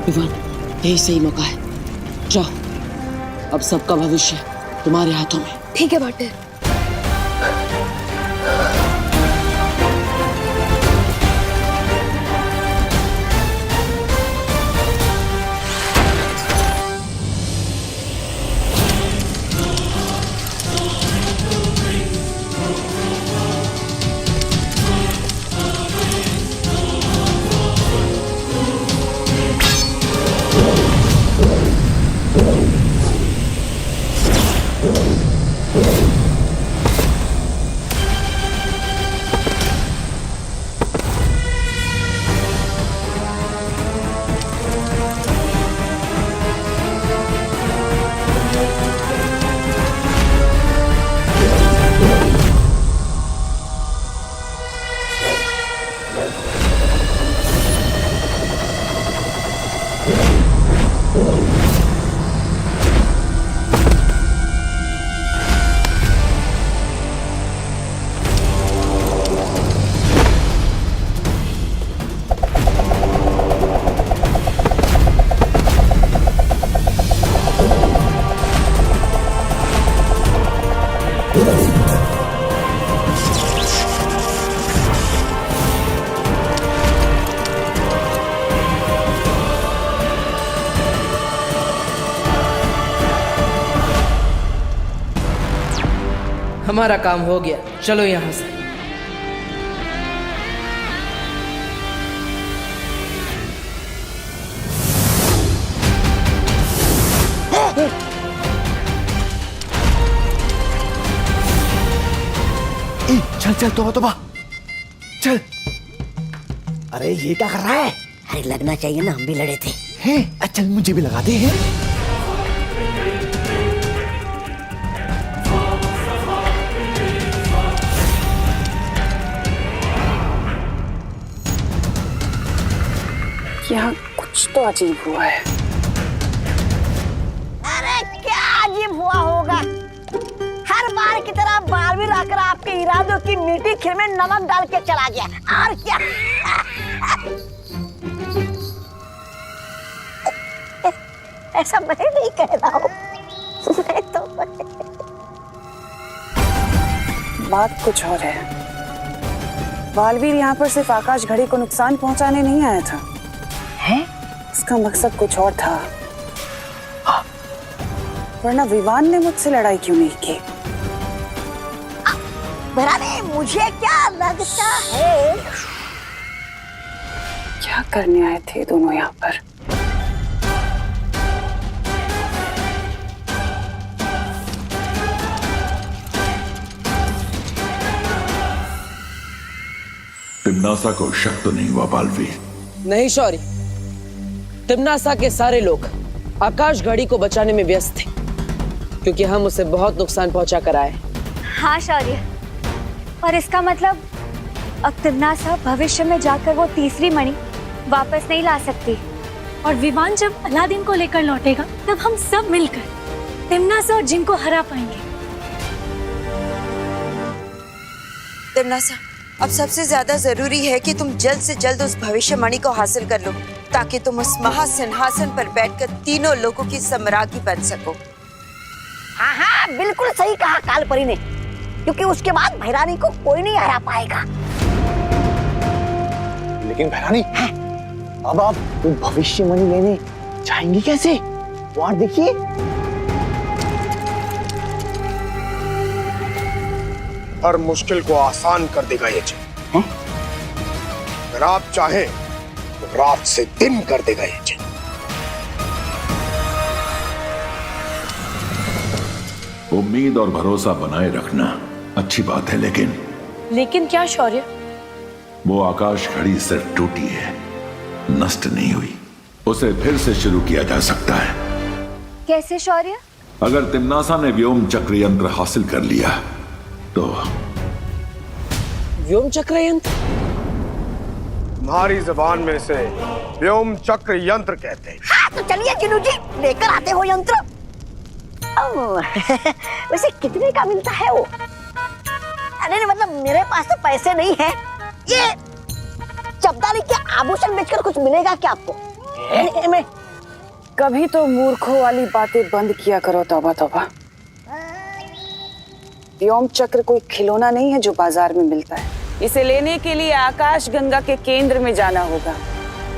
विवान, यही सही मौका है। जाओ, अब सबका भविष्य तुम्हारे हाथों में। ठीक है भाटे। हमारा काम हो गया, चलो यहाँ से। चल चल तोबा चल। अरे ये क्या कर रहा है? अरे लगना चाहिए ना, हम भी लड़े थे। हैं? चल मुझे भी लगाते हैं। यहाँ कुछ तो अजीब हुआ है। अरे क्या अजीब हुआ होगा? हर बार की तरह बालवीर आकर आपके इरादों की मीठी खीर में नमक डाल के चला गया। और क्या? ऐसा मैं नहीं कह रहा हूँ। मैं तो बात कुछ और है। बालवीर यहाँ पर सिर्फ आकाश घड़ी को नुकसान पहुंचाने नहीं आया था। है? उसका मकसद कुछ और था। वरना विवान ने मुझसे लड़ाई क्यों नहीं की? भराने, मुझे क्या लगता है? क्या करने आए थे दोनों यहाँ पर? तिम्नासा को शक तो नहीं हुआ बालवीर? नहीं शौर्य, तिम्नासा के सारे लोग आकाश घड़ी को बचाने में व्यस्त थे, क्योंकि हम उसे बहुत नुकसान पहुंचा कर आए। हाँ शौर्य, और इसका मतलब अब तिम्नासा भविष्य में जाकर वो तीसरी मणि वापस नहीं ला सकती। और विवान जब अलादीन को लेकर लौटेगा तब हम सब मिलकर तिम्नासा और जिन को हरा पाएंगे। तिम्नासा, अब सबसे ज्यादा जरूरी है कि तुम जल्द से जल्द उस भविष्यवाणी को हासिल कर लो, ताकि तुम उस महासिंहासन पर बैठकर तीनों लोगों की सम्राज्ञी बन सको। हाँ हाँ, बिल्कुल सही कहा कालपरी ने, क्योंकि उसके बाद भैरानी को कोई नहीं हरा पाएगा। लेकिन भैरानी, अब आप वो भविष्यवाणी लेने जाएंगी कैसे? वहां देखिए। हर मुश्किल को आसान कर देगा ये जिन। अगर आप चाहें तो रात से दिन कर देगा ये जिन। उम्मीद और भरोसा बनाए रखना अच्छी बात है, लेकिन क्या शौर्य? वो आकाश घड़ी सिर्फ टूटी है, नष्ट नहीं हुई। उसे फिर से शुरू किया जा सकता है। कैसे शौर्य? अगर तिम्नासा ने व्योम चक्र यंत्र हासिल कर लिया तो। व्योम चक्र यंत्र? तुम्हारी जबान में से व्योम चक्र यंत्र कहते हैं। हाँ तो चलिए जिनू जी, लेकर आते हो यंत्र। वैसे कितने का मिलता है वो? अरे मतलब मेरे पास तो पैसे नहीं है। ये चपदारी के आभूषण बेचकर कुछ मिलेगा क्या आपको? कभी तो मूर्खों वाली बातें बंद किया करो। तौबा तौबा। व्योम चक्र कोई खिलौना नहीं है जो बाजार में मिलता है। इसे लेने के लिए आकाश गंगा के केंद्र में जाना होगा।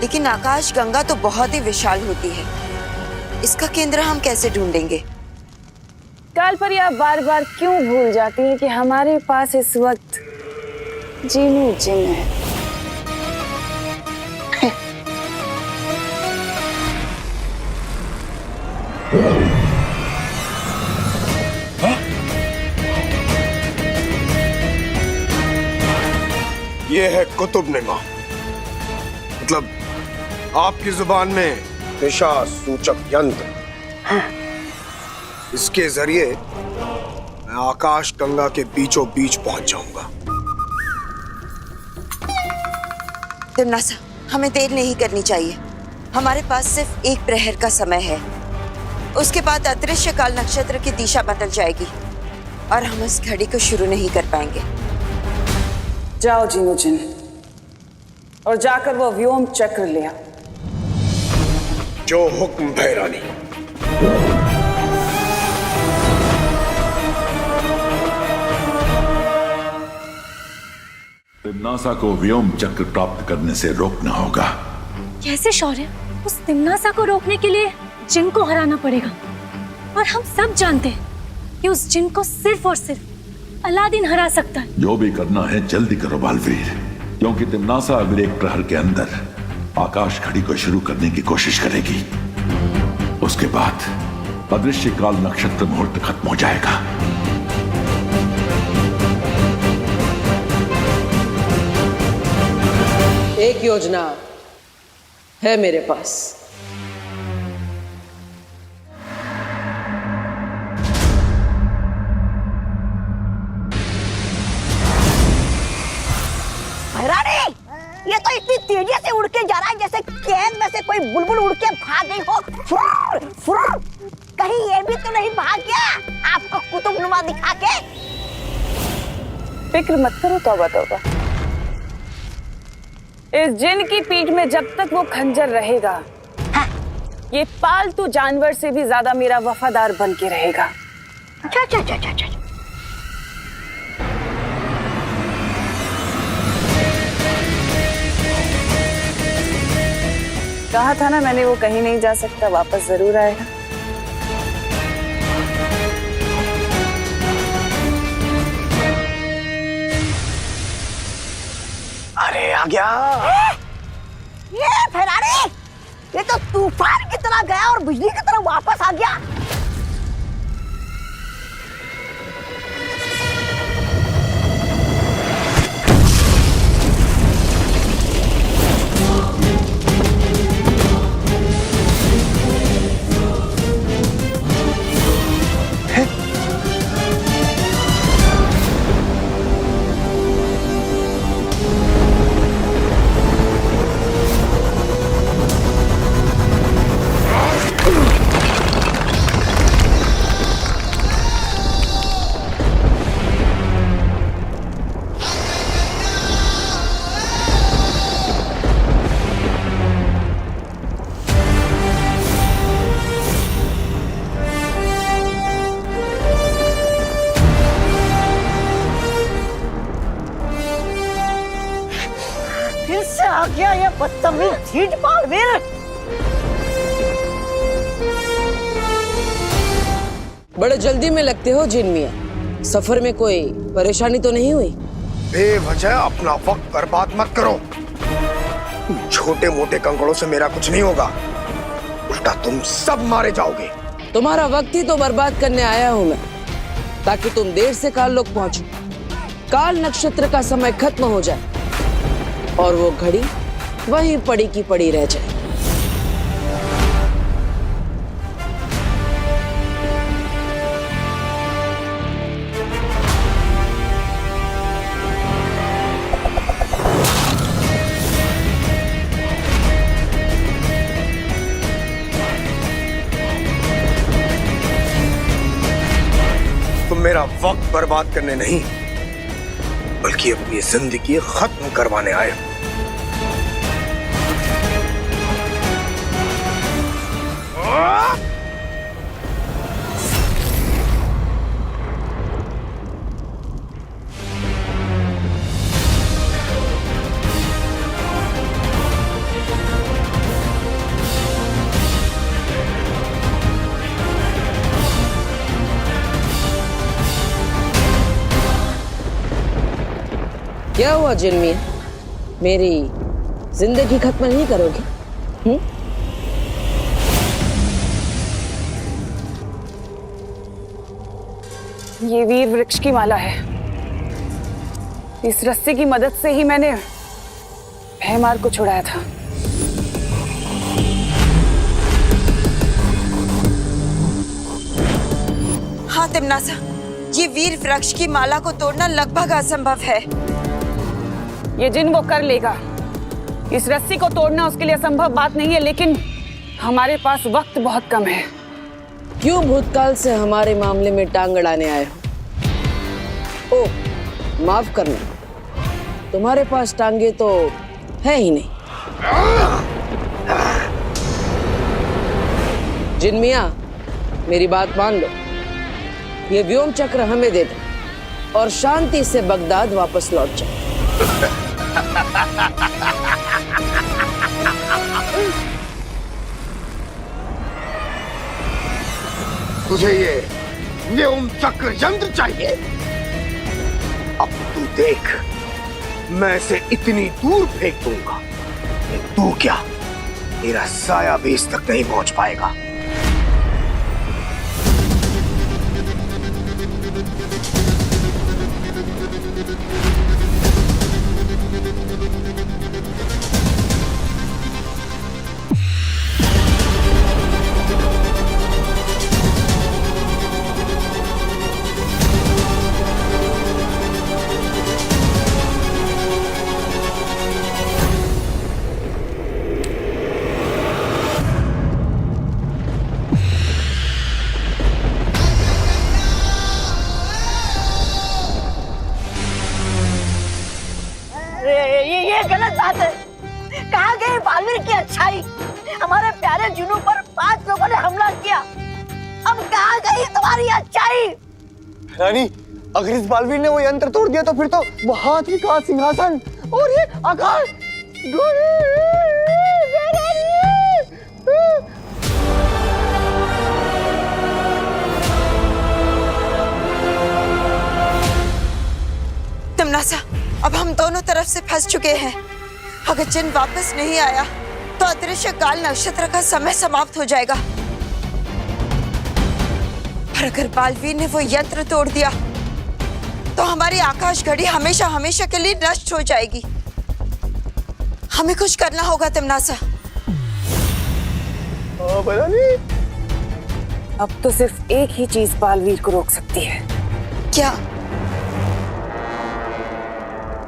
लेकिन आकाश गंगा तो बहुत ही विशाल होती है, इसका केंद्र हम कैसे ढूंढेंगे? काल पर आप बार बार क्यों भूल जाती हैं कि हमारे पास इस वक्त जीनू जिन है। ये है कुतुबनुमा, मतलब आपकी जुबान में दिशा सूचक यंत्र। इसके जरिए मैं आकाश गंगा के बीचों बीच पहुंच जाऊंगा। तिम्नासा, हमें देर नहीं करनी चाहिए। हमारे पास सिर्फ एक प्रहर का समय है, उसके बाद अदृश्य काल नक्षत्र की दिशा बदल जाएगी और हम इस घड़ी को शुरू नहीं कर पाएंगे। जाओ जीनू जिन और जाकर वो व्योम चक्र ले आओ। जो हुक्म भैरानी। तिम्नासा को व्योम चक्र प्राप्त करने से रोकना होगा। कैसे शौर्य? उस तिम्नासा को रोकने के लिए जिन को हराना पड़ेगा, और हम सब जानते हैं कि उस जिन को सिर्फ और सिर्फ अलादीन हरा सकता है। जो भी करना है जल्दी करो बालवीर, क्योंकि तिम्नासा अगले एक प्रहर के अंदर आकाश घड़ी को शुरू करने की कोशिश करेगी। उसके बाद अदृश्य काल नक्षत्र मुहूर्त खत्म हो जाएगा। एक योजना है मेरे पास। भैरानी, ये तो इतनी तेजी से उड़ के जा रहा है जैसे कैद में से कोई बुलबुल उड़ के भाग गई हो। फुर, फुर। कहीं ये भी तो नहीं भाग गया आपको कुतुबनुमा दिखा के? फिक्र मत करो तौबा तौबा। इस जिन की पीठ में जब तक वो खंजर रहेगा, ये पालतू जानवर से भी ज्यादा मेरा वफादार बन के रहेगा। अच्छा अच्छा अच्छा अच्छा। कहा था ना मैंने, वो कहीं नहीं जा सकता, वापस जरूर आएगा। अरे आ गया। ये फरारी, ये तो तूफान की तरह गया और बिजली की तरह वापस आ गया। फिर से आ गया ये बदतमीज झीट बालवीर। बड़े जल्दी में लगते हो जिन मियां। सफर में कोई परेशानी तो नहीं हुई? बेवजह अपना वक्त बर्बाद मत करो। छोटे मोटे कंकड़ों से मेरा कुछ नहीं होगा, उल्टा तुम सब मारे जाओगे। तुम्हारा वक्त ही तो बर्बाद करने आया हूं मैं, ताकि तुम देर से काल लोग पहुंचो, काल नक्षत्र का समय खत्म हो जाए और वो घड़ी वहीं पड़ी की पड़ी रह जाए। तुम मेरा वक्त बर्बाद करने नहीं, बल्कि अपनी जिंदगी खत्म करवाने आए हो। क्या हुआ जिनमिया? मेरी जिंदगी खत्म नहीं करोगे? ये वीर वृक्ष की माला है। इस रस्सी की मदद से ही मैंने भयमार को छुड़ाया था। हाँ तिमनासा, ये वीर वृक्ष की माला को तोड़ना लगभग असंभव है। ये जिन वो कर लेगा। इस रस्सी को तोड़ना उसके लिए असंभव बात नहीं है, लेकिन हमारे पास वक्त बहुत कम है। क्यों भूतकाल से हमारे मामले में टांग अड़ाने आए हो? ओह, माफ करना, तुम्हारे पास टांगे तो है ही नहीं। जिनमिया, मेरी बात मान लो। ये व्योम चक्र हमें दे दो और शांति से बगदाद वापस लौट जाओ। तुझे ये व्योम चक्र यंत्र चाहिए? अब तू देख, मैं इसे इतनी दूर फेंक दूंगा कि तू क्या, तेरा साया भी इस तक नहीं पहुंच पाएगा। ये गलत बात है। कहाँ गई बालवीर की अच्छाई? हमारे प्यारे जुनू पर 5 लोगों ने हमला किया। अब कहाँ गई तुम्हारी अच्छाई? रानी, अगर इस बालवीर ने वो यंत्र तोड़ दिया तो फिर तो वो हाथी का सिंहासन और ये आकाश। तिमनासा, अब हम दोनों तरफ से फंस चुके हैं। अगर जिन वापस नहीं आया तो अदृश्य काल नक्षत्र का समय समाप्त हो जाएगा। और अगर बालवीर ने वो यंत्र तोड़ दिया तो हमारी आकाश घड़ी हमेशा हमेशा के लिए नष्ट हो जाएगी। हमें कुछ करना होगा तिमनासा। अब तो सिर्फ एक ही चीज बालवीर को रोक सकती है। क्या?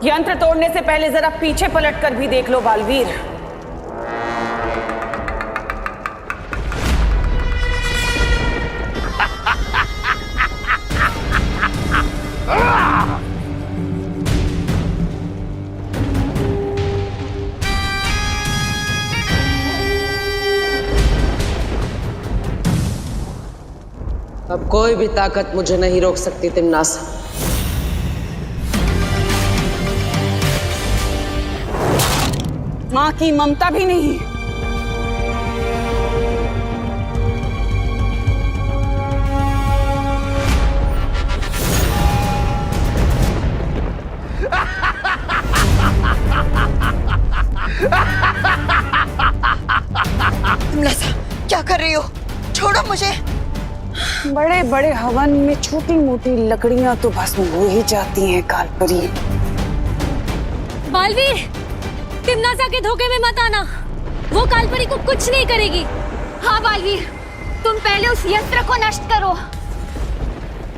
यंत्र तोड़ने से पहले जरा पीछे पलट कर भी देख लो बालवीर। अब कोई भी ताकत मुझे नहीं रोक सकती तिमनासा। माँ की ममता भी नहीं। तिमनासा, क्या कर रही हो? छोड़ो मुझे। बड़े बड़े हवन में छोटी मोटी लकड़ियां तो भस्म हो ही जाती हैं कालपरी। बालवीर, तिमनासा के धोखे में मत आना। वो कालपरी को कुछ नहीं करेगी। हाँ बालवीर, तुम पहले उस यंत्र को नष्ट करो।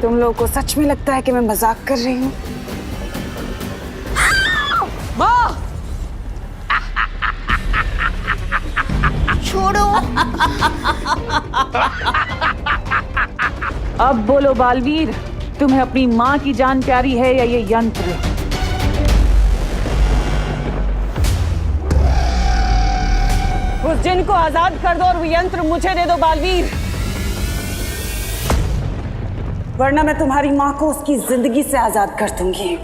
तुम लोगों को सच में लगता है कि मैं मजाक कर रही हूँ? माँ, छोड़ो। अब बोलो बालवीर, तुम्हें अपनी माँ की जान प्यारी है या ये यंत्र? उस जिन को आजाद कर दो और वो यंत्र मुझे दे दो बालवीर, वरना मैं तुम्हारी मां को उसकी जिंदगी से आजाद कर दूंगी।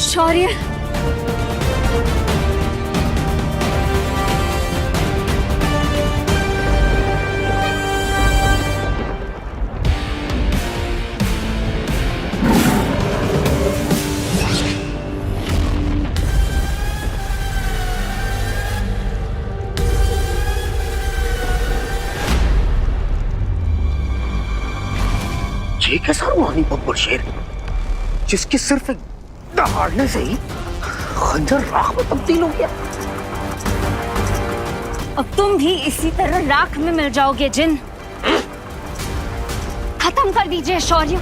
शौर्य, ये कैसा रूहानी बब्बर शेर जिसकी सिर्फ एक दहाड़ने से ही खंजर राख में तब्दील हो गया। अब तुम भी इसी तरह राख में मिल जाओगे जिन। खत्म कर दीजिए शौर्य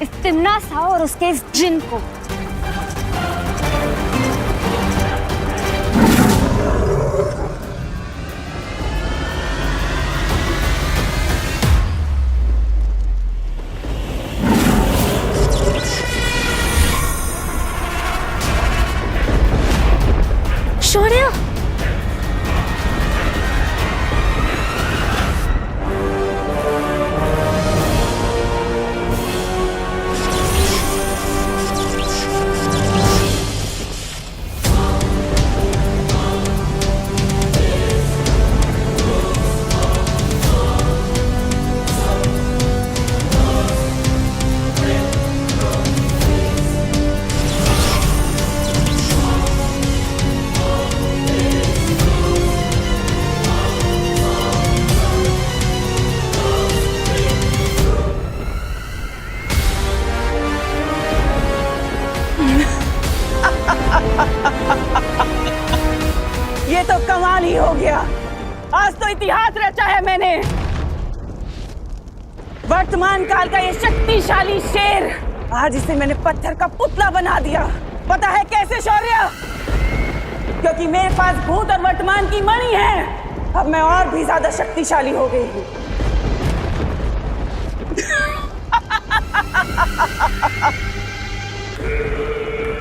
इस तिम्नासा और उसके इस जिन को। शौर्य, ये तो कमाल ही हो गया। आज तो इतिहास रचा है मैंने। वर्तमान काल का ये शक्तिशाली शेर, आज इसे मैंने पत्थर का पुतला बना दिया। पता है कैसे शौर्य? क्योंकि मेरे पास भूत और वर्तमान की मणि है। अब मैं और भी ज्यादा शक्तिशाली हो गई हूँ।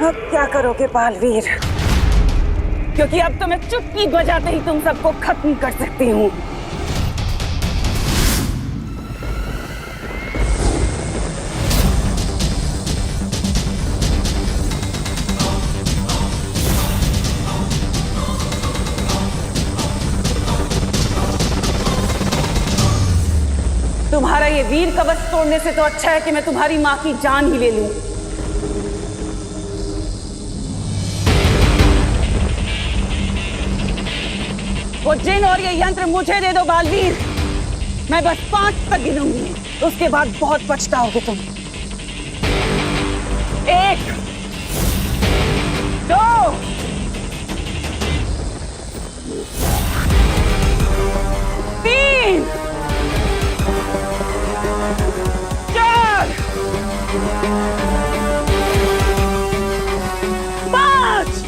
अब क्या करोगे बालवीर? क्योंकि अब तो मैं चुटकी बजाते ही तुम सबको खत्म कर सकती हूँ। तुम्हारा ये वीर कवच तोड़ने से तो अच्छा है कि मैं तुम्हारी माँ की जान ही ले लूं। वो जिन और ये यंत्र मुझे दे दो बालवीर। मैं बस 5 तक गिनूंगी, उसके बाद बहुत पछताओगे तुम। 1, 2, 3, 4, 5।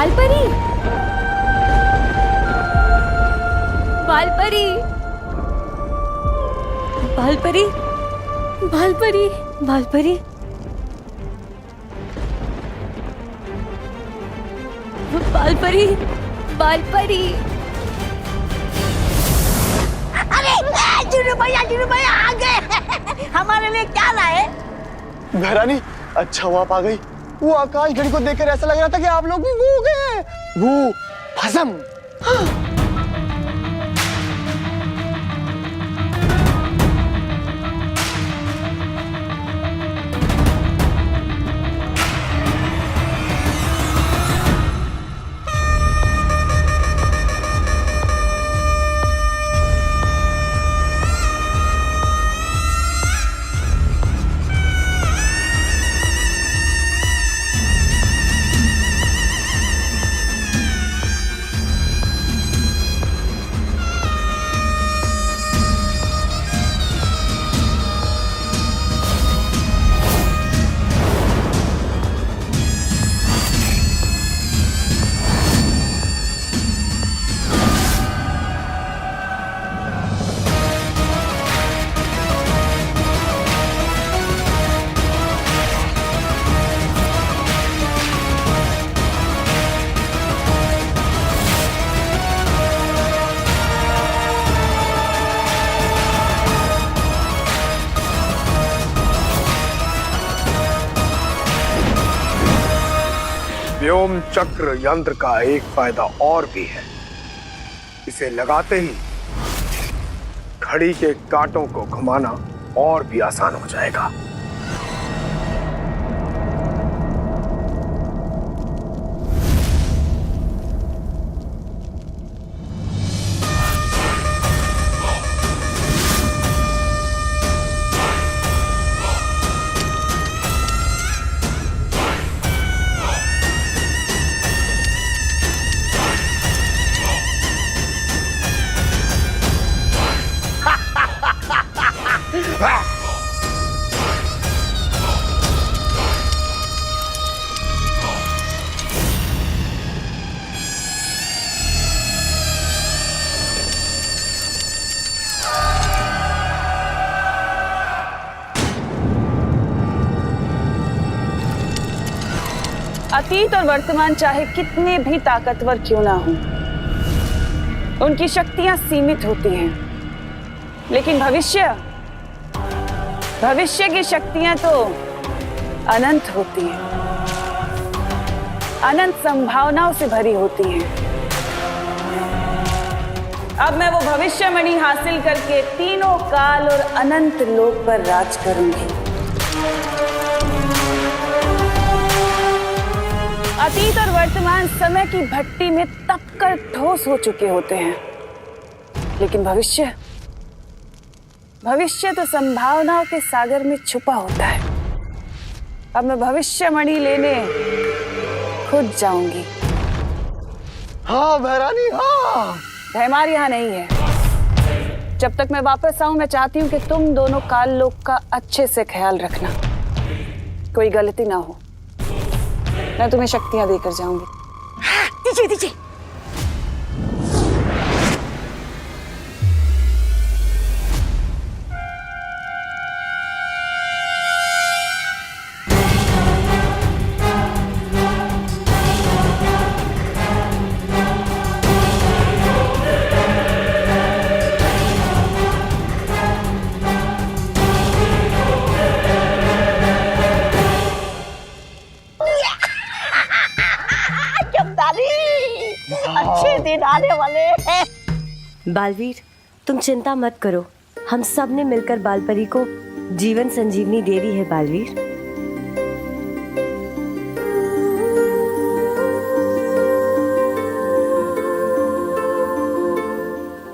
बालपरी, बालपरी, बालपरी, बालपरी, बालपरी, बालपरी, बालपरी। अरे जीनू भैया आ गए। हमारे लिए क्या लाए? भैरानी, अच्छा हुआ आप आ गई। वो आकाश घड़ी को देखकर ऐसा लग रहा था कि आप लोग भी वो हो गए। वो भस्म। व्योम चक्र यंत्र का एक फायदा और भी है। इसे लगाते ही घड़ी के कांटों को घुमाना और भी आसान हो जाएगा। अतीत और वर्तमान चाहे कितने भी ताकतवर क्यों ना हो, उनकी शक्तियां सीमित होती हैं, लेकिन भविष्य की शक्तियां तो अनंत होती हैं, अनंत संभावनाओं से भरी होती हैं। अब मैं वो भविष्यमणि हासिल करके तीनों काल और अनंत लोक पर राज करूंगी। अतीत और वर्तमान समय की भट्टी में तपकर ठोस हो चुके होते हैं, लेकिन भविष्य तो संभावनाओं के सागर में छुपा होता है। अब मैं भविष्यमणि लेने खुद जाऊंगी। हाँ भैरानी, हाँ। भैमार यहाँ नहीं है। जब तक मैं वापस आऊं, मैं चाहती हूँ कि तुम दोनों काल लोक का अच्छे से ख्याल रखना, कोई गलती ना हो। मैं तुम्हें शक्तियां देकर जाऊंगी। दीजिए दीजिए। अच्छे दिन आने वाले हैं। बालवीर, तुम चिंता मत करो, हम सब ने मिलकर बालपरी को जीवन संजीवनी दे दी है। बालवीर,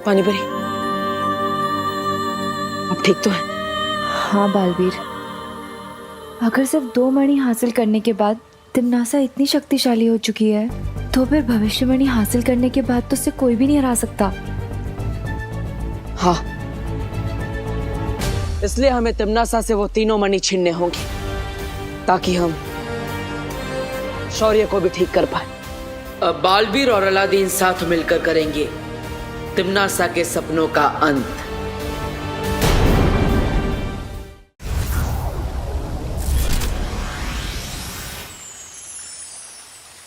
पानीपरी, अब ठीक तो है? हाँ बालवीर, अगर सिर्फ 2 मणि हासिल करने के बाद तिम्नासा इतनी शक्तिशाली हो चुकी है, तो फिर भविष्यमणि हासिल करने के बाद तो उसे कोई भी नहीं हरा सकता। हाँ, इसलिए हमें तिम्नासा से वो तीनों मणि छीनने होंगे, ताकि हम शौर्य को भी ठीक कर पाए। अब बालवीर और अलादीन साथ मिलकर करेंगे तिम्नासा के सपनों का अंत।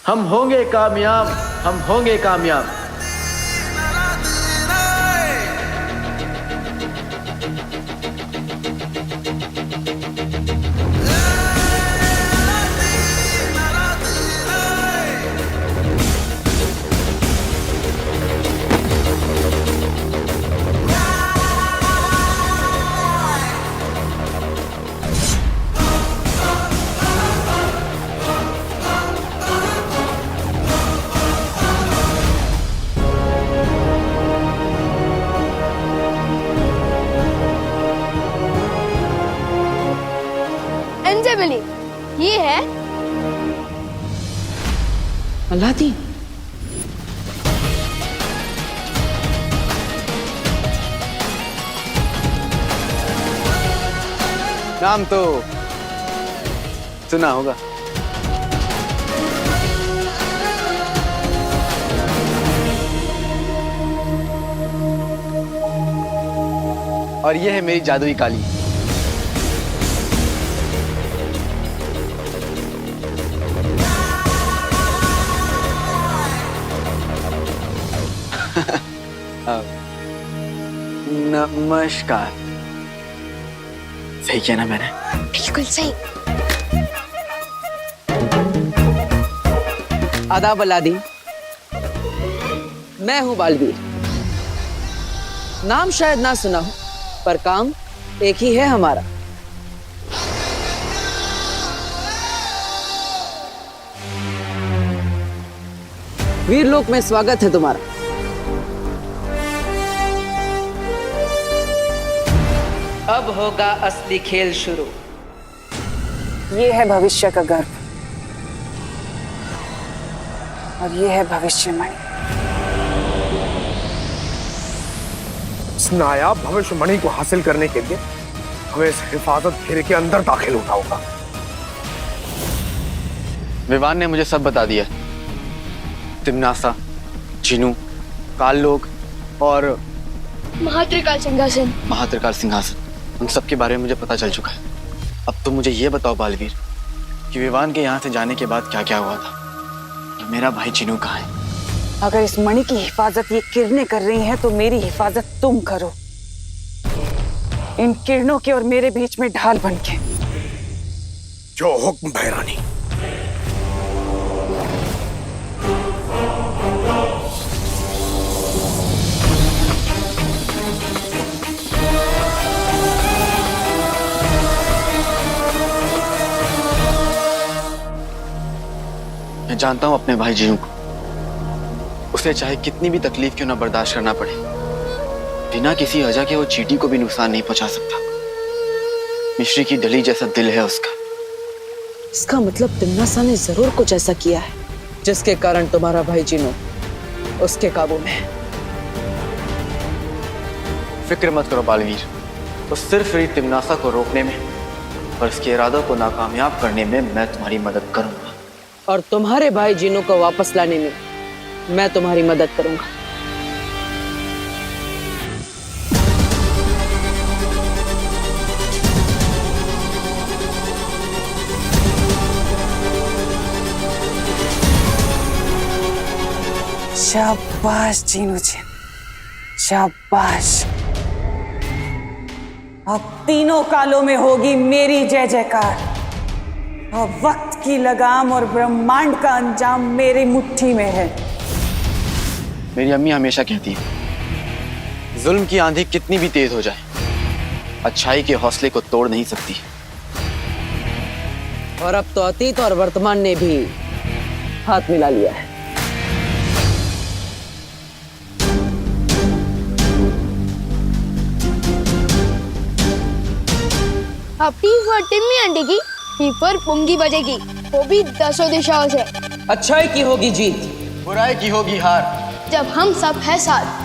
हम होंगे कामयाब, हम होंगे कामयाब। ये है अलादीन। नाम तो सुना होगा। और ये है मेरी जादुई काली। नमस्कार। सही किया ना मैंने? बिल्कुल सही। आदाब अलादीन, मैं हूं बालवीर। नाम शायद ना सुना हो, पर काम एक ही है हमारा। वीरलोक में स्वागत है तुम्हारा। अब होगा असली खेल शुरू। ये है भविष्य का गर्भ और ये है भविष्यवाणी। इस नायाब भविष्यवाणी को हासिल करने के लिए हमें इस हिफाजत घेरे के अंदर दाखिल होना होगा। विवान ने मुझे सब बता दिया। तिम्नासा, जिनू, काललोक और महात्रिकाल सिंहासन। महात्रिकाल सिंहासन, उन सब के बारे में मुझे पता चल चुका है। अब तुम मुझे ये बताओ बालवीर कि विवान के यहाँ से जाने के बाद क्या क्या हुआ था और मेरा भाई जिनू कहाँ है? अगर इस मणि की हिफाजत ये किरणें कर रही हैं तो मेरी हिफाजत तुम करो, इन किरणों के और मेरे बीच में ढाल बनके। जो हुक्म भैरानी। मैं जानता हूं अपने भाई जिनू को, उसे चाहे कितनी भी तकलीफ क्यों ना बर्दाश्त करना पड़े, बिना किसी वजह के वो चींटी को भी नुकसान नहीं पहुंचा सकता। मिश्री की डली जैसा दिल है उसका। इसका मतलब तिम्नासा ने जरूर कुछ ऐसा किया है जिसके कारण तुम्हारा भाई जिनू उसके काबू में है। फिक्र मत करो बालवीर, तो सिर्फ मेरी तिम्नासा को रोकने में और इसके इरादों को नाकामयाब करने में मैं तुम्हारी मदद करूंगा। और तुम्हारे भाई जिनू को वापस लाने में मैं तुम्हारी मदद करूंगा। शाबाश जीनू जी, शाबाश। अब तीनों कालों में होगी मेरी जय जयकार। अब वक्त की लगाम और ब्रह्मांड का अंजाम मेरी मुट्ठी में है। मेरी अम्मी हमेशा कहती है, जुल्म की आंधी कितनी भी तेज हो जाए, अच्छाई के हौसले को तोड़ नहीं सकती। और अब तो अतीत और वर्तमान ने भी हाथ मिला लिया है। अपनी पर टिम्मी आंटी की, ही पर पुंगी बजेगी, वो भी 10 दिशाओं से। अच्छाई की होगी जीत, बुराई की होगी हार, जब हम सब है साथ।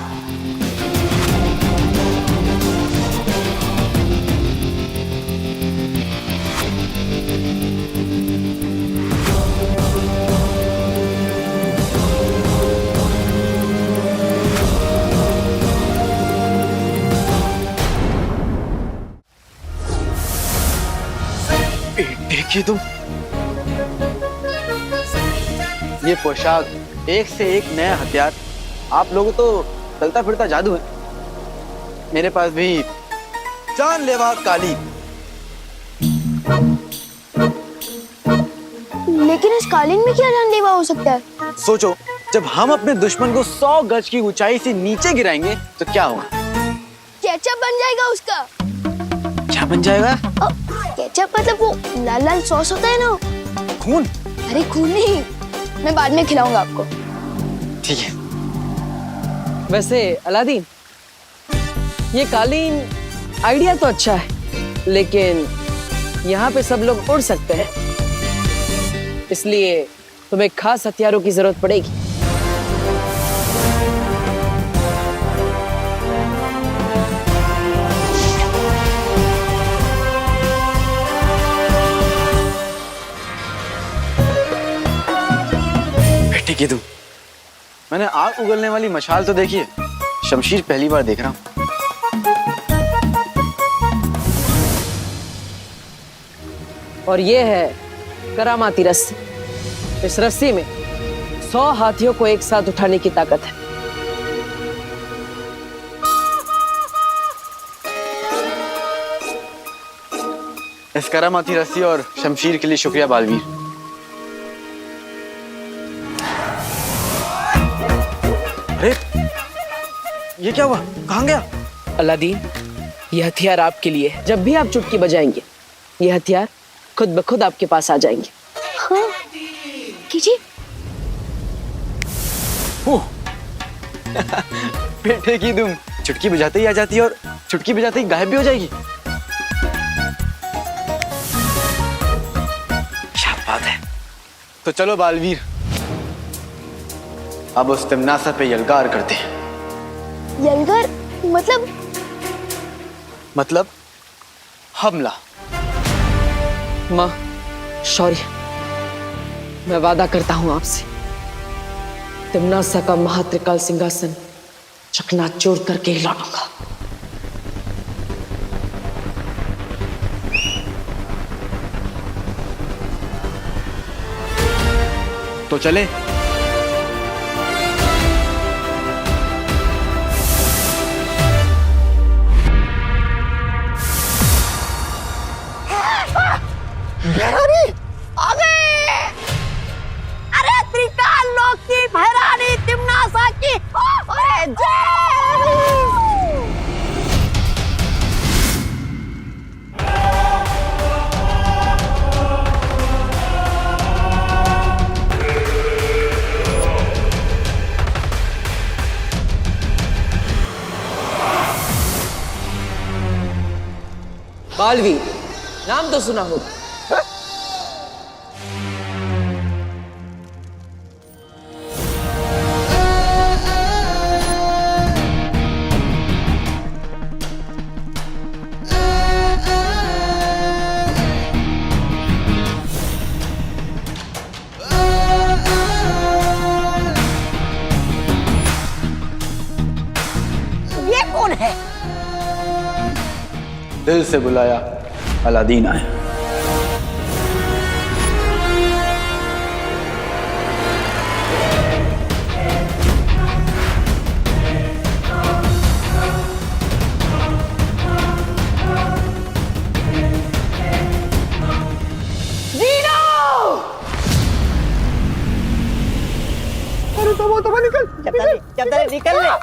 देखिए तुम, ये पोशाक, एक से एक नया हथियार। आप लोगों तो चलता फिरता जादू है। मेरे पास भी जानलेवा काली। लेकिन इस कालीन में क्या जानलेवा हो सकता है? सोचो, जब हम अपने दुश्मन को 100 गज की ऊंचाई से नीचे गिराएंगे तो क्या होगा? केचप बन जाएगा उसका। क्या बन जाएगा? केचप मतलब वो लाल लाल सॉस होता है ना? खून? अरे खून नहीं, मैं बाद में खिलाऊंगा आपको। ठीक है। वैसे अलादीन, ये कालीन आइडिया तो अच्छा है, लेकिन यहाँ पे सब लोग उड़ सकते हैं, इसलिए तुम्हें खास हथियारों की जरूरत पड़ेगी। बेटी की तुम, मैंने आग उगलने वाली मशाल तो देखी है, शमशीर पहली बार देख रहा हूँ। और ये है करामाती रस्सी। इस रस्सी में 100 हाथियों को एक साथ उठाने की ताकत है। इस करामाती रस्सी और शमशीर के लिए शुक्रिया बालवीर। अरे ये क्या हुआ? कहाँ गया? अलादीन, ये हथियार आपके लिए है। जब भी आप चुटकी बजाएंगे, ये हथियार खुद ब खुद आपके पास आ जाएंगे। हाँ, कीजिए। बेटे की तुम, चुटकी बजाते ही आ जाती है और चुटकी बजाते ही गायब भी हो जाएगी। क्या बात है। तो चलो बालवीर, अब उस तिमनासा पे यलगार करते हैं। यलगार मतलब हमला। माँ, शौर्य, मैं वादा करता हूं आपसे, तिमनासा का महात्रिकाल सिंहासन चकनाचूर करके ही लौटूंगा। तो चले। आ गए। अरे त्रिकाल लोक की भैरानी तिमनासा की, अरे जय। बालवीर, नाम तो सुना होगा। ये कौन है? दिल से बुलाया, अलादीन आया।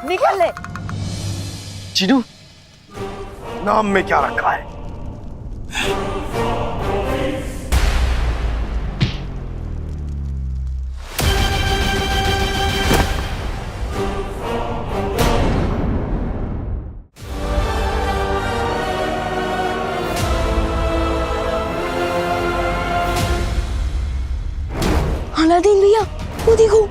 निकल ले। चीनू, नाम में क्या रखा है? अलादीन भैया, वो देखो।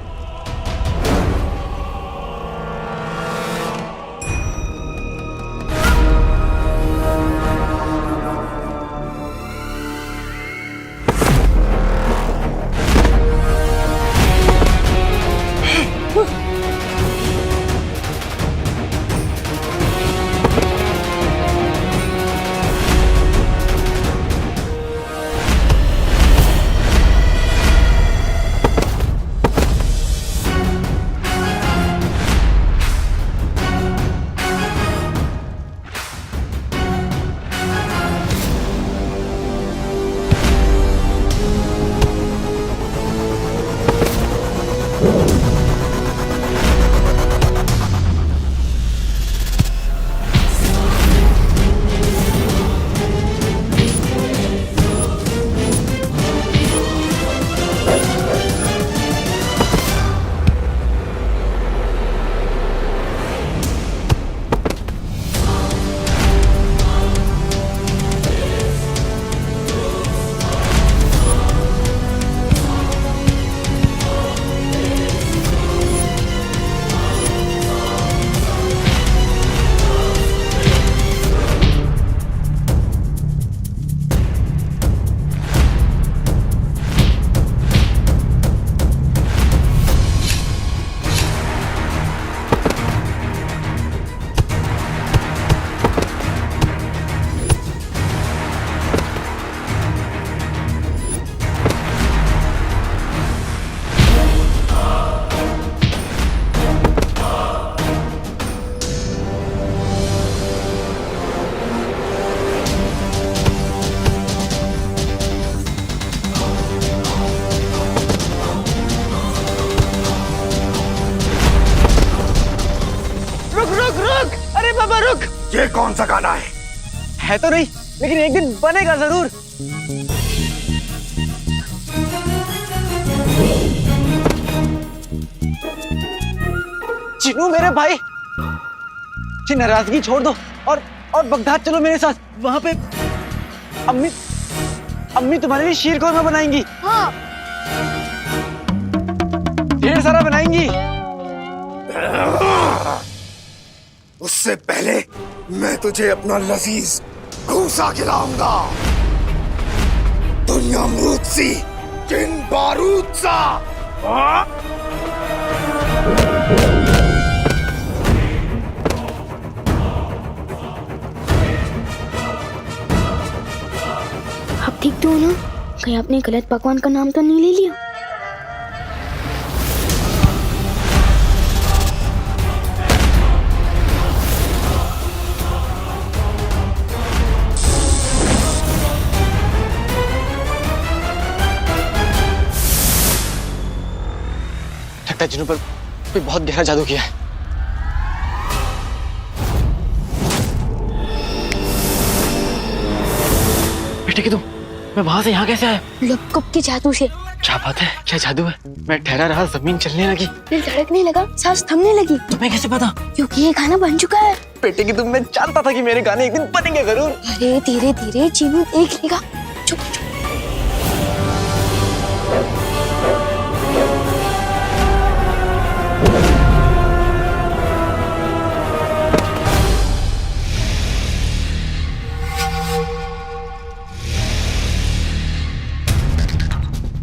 ये कौन सा गाना है तो नहीं, लेकिन एक दिन बनेगा जरूर। चिनू मेरे भाई, ये नाराजगी छोड़ दो और बगदाद चलो मेरे साथ। वहां पे अम्मी तुम्हारे लिए शीर कौरमा बनाएंगी। हाँ। ढेर सारा बनाएंगी। उससे पहले मैं तुझे अपना लजीज घूसा खिलाऊंगा। दुनिया अमरूद सी, जिन बारूद सा। आप ठीक तो हो ना? कहीं आपने गलत पकवान का नाम तो नहीं ले लिया? लगता है जिन्हों पर कोई बहुत गहरा जादू किया है। बेटे की तुम, मैं वहां से यहाँ कैसे आया? लपकप के जादू से। क्या बात है, क्या जादू है? मैं ठहरा रहा, जमीन चलने लगी, दिल धड़कने लगा, सांस थमने लगी। तुम्हें कैसे पता? क्योंकि ये गाना बन चुका है। बेटे की तुम, मैं जानता था कि मेरे गाने एक दिन बनेंगे जरूर। अरे धीरे धीरे चीनू देख लेगा। चुप चुप।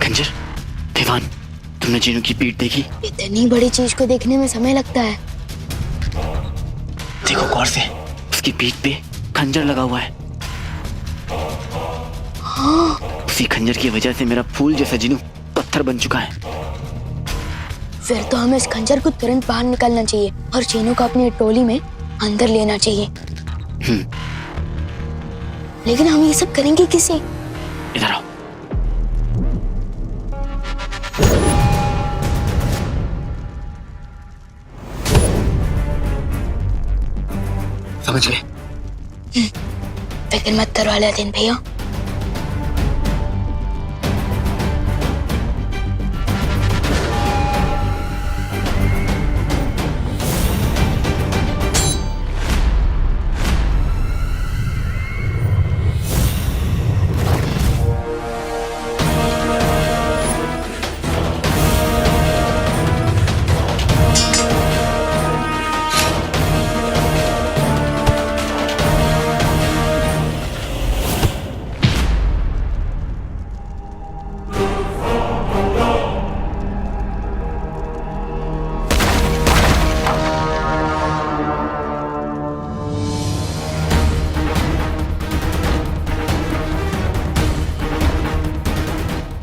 खंजर, दीवान, तुमने जीनू की पीठ देखी? इतनी बड़ी चीज को देखने में समय लगता है। देखो गौर से, उसकी पीठ पे खंजर लगा हुआ है। हाँ। उसी खंजर की वजह से मेरा फूल जैसा जीनू पत्थर बन चुका है। फिर तो हमें इस खंजर को तुरंत बाहर निकालना चाहिए और चीनू को अपनी टोली में अंदर लेना चाहिए। लेकिन हम ये सब करेंगे किसे? इधर आओ। समझ गए? फिक्र मत करो अलादीन भैया।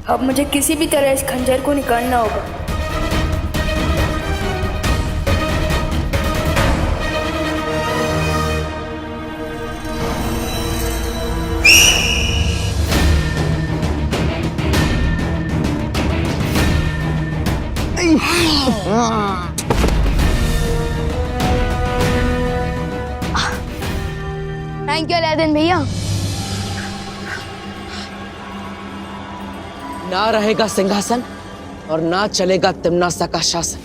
अब मुझे किसी भी तरह इस खंजर को निकालना होगा। थैंक यू अलादीन भैया। ना रहेगा सिंहासन और ना चलेगा तिम्नासा का शासन।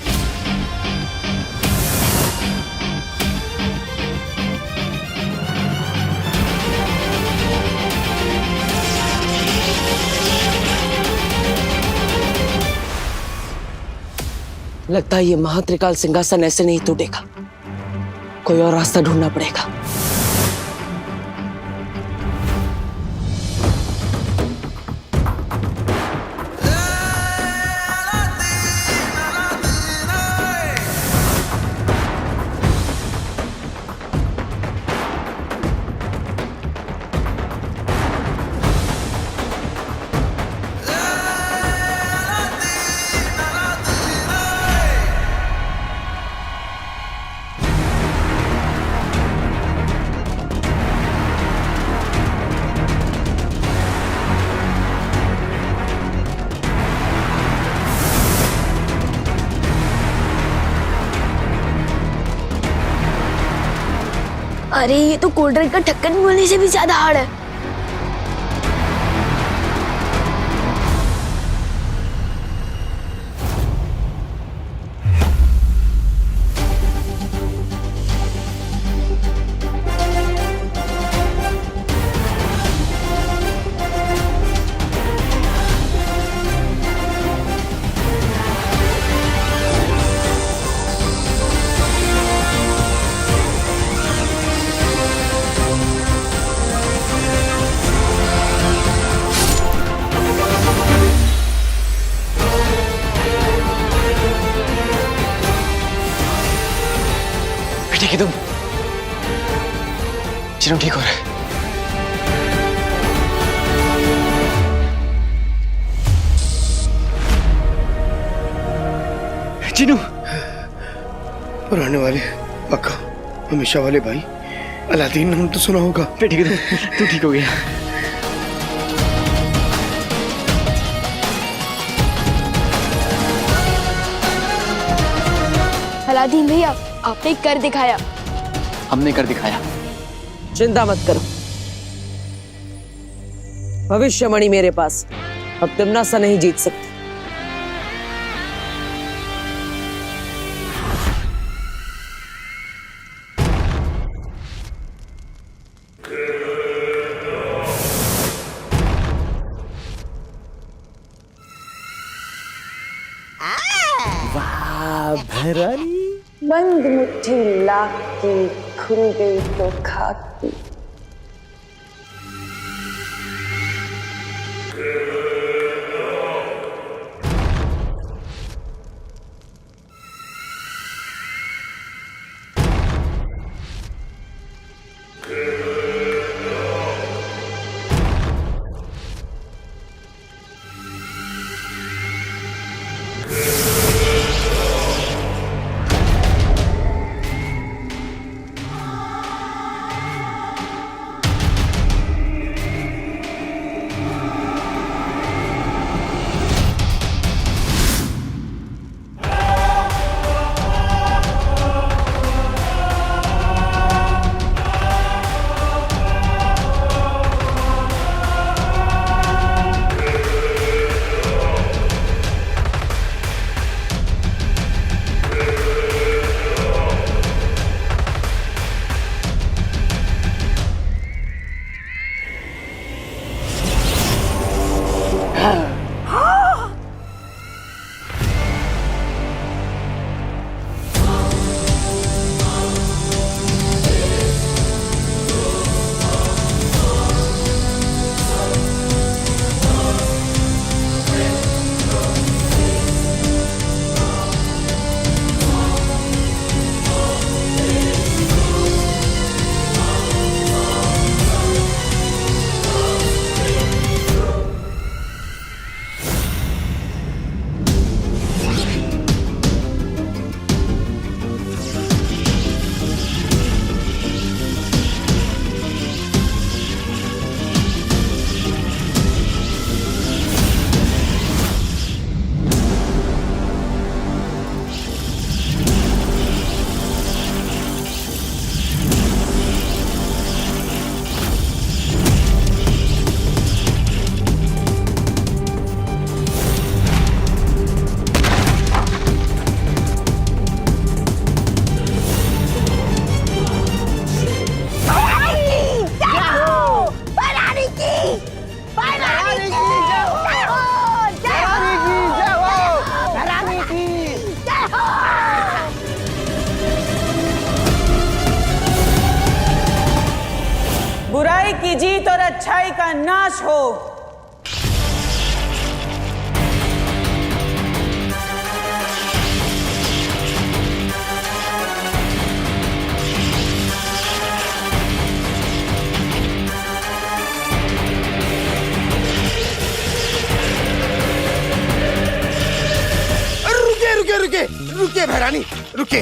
लगता है ये महात्रिकाल सिंहासन ऐसे नहीं टूटेगा, कोई और रास्ता ढूंढना पड़ेगा। अरे ये तो कोल्ड ड्रिंक का ढक्कन बोलने से भी ज्यादा हार्ड है। ठीक है तुम चिनू ठीक हो रहा है। चिनू पुराने वाले पक्का हमेशा वाले भाई अलादीन नाम तो सुना होगा। ठीक है तू ठीक हो गया। अलादीन भैया आपने कर दिखाया। हमने कर दिखाया। चिंता मत करो, भविष्यमणि मेरे पास, अब तिम्नासा नहीं जीत सकती। बंद मुट्ठी लाख की खुल गई तो खाक की। बुराई की जीत और अच्छाई का नाश हो। रुके रुके भैरानी रुके।